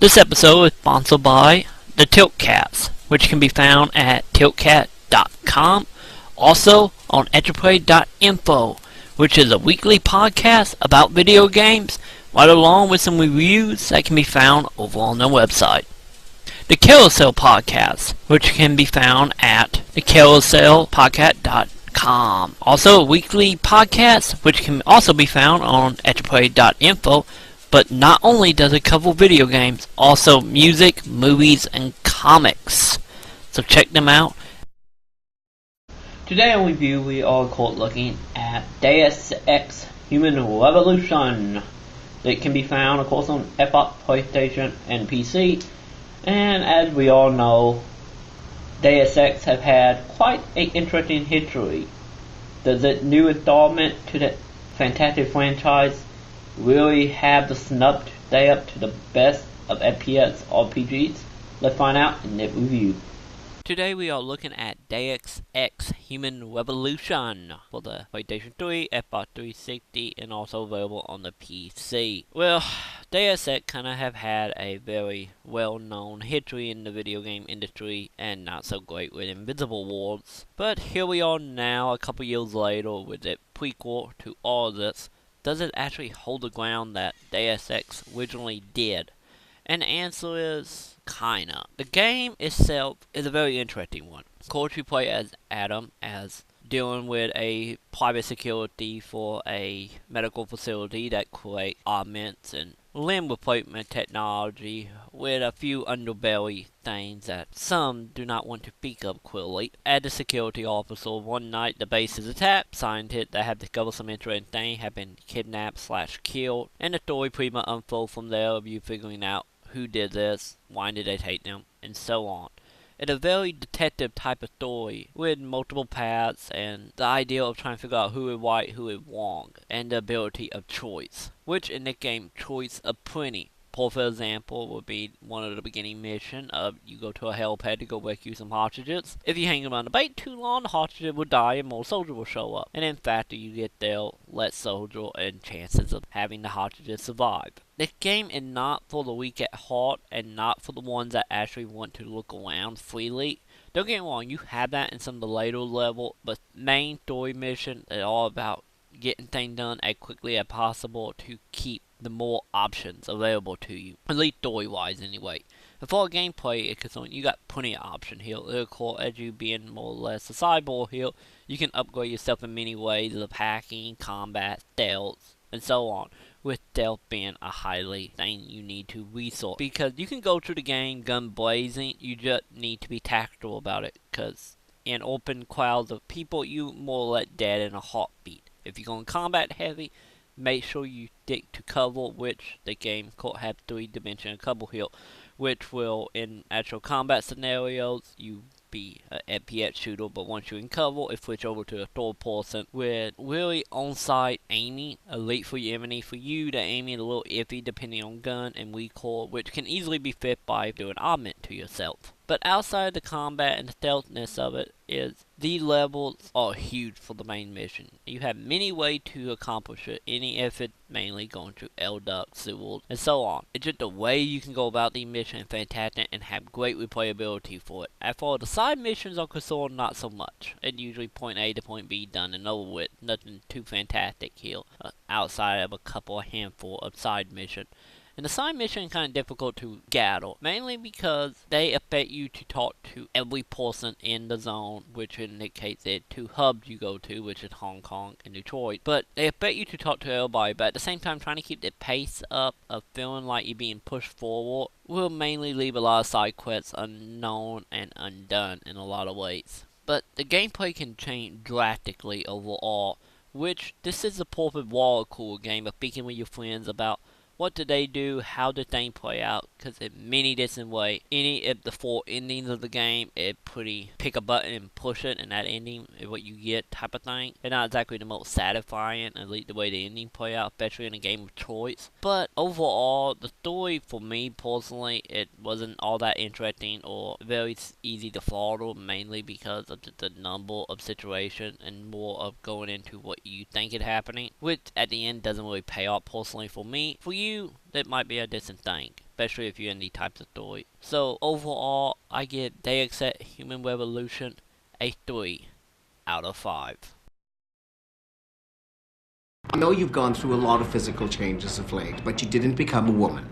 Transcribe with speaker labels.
Speaker 1: This episode is sponsored by the Tiltcast, which can be found at tiltcat.com, also on eduplay.info, which is a weekly podcast about video games, right along with some reviews that can be found over on their website. The Carousel Podcast, which can be found at thecarouselpodcast.com. Also a weekly podcast, which can also be found on eduplay.info. But not only does it cover video games, also music, movies, and comics. So check them out. Today on review, we are looking at Deus Ex Human Revolution. It can be found, of course, on Xbox, PlayStation, and PC. And as we all know, Deus Ex have had quite an interesting history. Does it new installment to the fantastic franchise really have the snub to stay up to the best of FPS RPGs? Let's find out in this review. Today we are looking at Deus Ex Human Revolution for the PlayStation 3, Xbox 360, and also available on the PC. Well, Deus Ex kind of have had a very well-known history in the video game industry, and not so great with Invisible Wars. But here we are now, a couple years later, with a prequel to all of this. Does it actually hold the ground that Deus Ex originally did? And the answer is kinda. The game itself is a very interesting one. Of course, you play as Adam, as dealing with a private security for a medical facility that creates augments and limb replacement technology with a few underbelly things that some do not want to speak of clearly. As a security officer, one night the base is attacked. Scientists that have discovered some interesting things have been kidnapped/killed, and the story pretty much unfolds from there of you figuring out who did this, why did they take them, and so on. It's a very detective type of story with multiple paths and the idea of trying to figure out who is right, who is wrong, and the ability of choice, which in this game choice are plenty. For example, would be one of the beginning mission of you go to a helipad to go rescue some hostages. If you hang around the bait too long, the hostages will die and more soldiers will show up. And in fact, you get there, less soldier and chances of having the hostages survive. This game is not for the weak at heart and not for the ones that actually want to look around freely. Don't get me wrong, you have that in some of the later level, but main story mission is all about getting things done as quickly as possible to keep the more options available to you, at least story-wise anyway. As far as gameplay is concerned, you got plenty of options here. Of course, as you being more or less a cyborg here, you can upgrade yourself in many ways of hacking, combat, stealth, and so on. With stealth being a highly thing you need to resource. Because you can go through the game gun blazing, you just need to be tactical about it. Because in open crowds of people, you more or less dead in a heartbeat. If you're going combat heavy, make sure you stick to cover, which the game could have 3-dimensional cover here, which will, in actual combat scenarios, you be an FPS shooter, but once you're in cover, it switch over to a third person with really on-site aiming, elite for your enemy. For you, the aiming is a little iffy depending on gun and recoil, which can easily be fixed by doing augment to yourself. But outside the combat and the stealthness of it, is the levels are huge for the main mission. You have many ways to accomplish it, any effort mainly going through L ducts, sewers, and so on. It's just the way you can go about the mission is fantastic and have great replayability for it. As far as the side missions are concerned, not so much. It's usually point A to point B done and over with. Nothing too fantastic here, outside of a couple, handful of side missions. And the side mission is kind of difficult to gather, mainly because they expect you to talk to every person in the zone, which indicates the 2 hubs you go to, which is Hong Kong and Detroit. But they expect you to talk to everybody, but at the same time trying to keep the pace up of feeling like you're being pushed forward will mainly leave a lot of side quests unknown and undone in a lot of ways. But the gameplay can change drastically overall, which this is a perfect water cooler game of speaking with your friends about what did they do, how did things play out, because in many different ways. Any of the 4 endings of the game, it pretty pick a button and push it, and that ending is what you get type of thing. It's not exactly the most satisfying, at least the way the ending play out, especially in a game of choice. But overall, the story for me personally, it wasn't all that interesting or very easy to follow, mainly because of the number of situations and more of going into what you think is happening, which at the end doesn't really pay off personally for me. For you, you, that might be a decent thing, especially if you're in these types of stories. So overall, I give Deus Ex Human Revolution a 3 out of 5.
Speaker 2: I know you've gone through a lot of physical changes of late, but you didn't become a woman.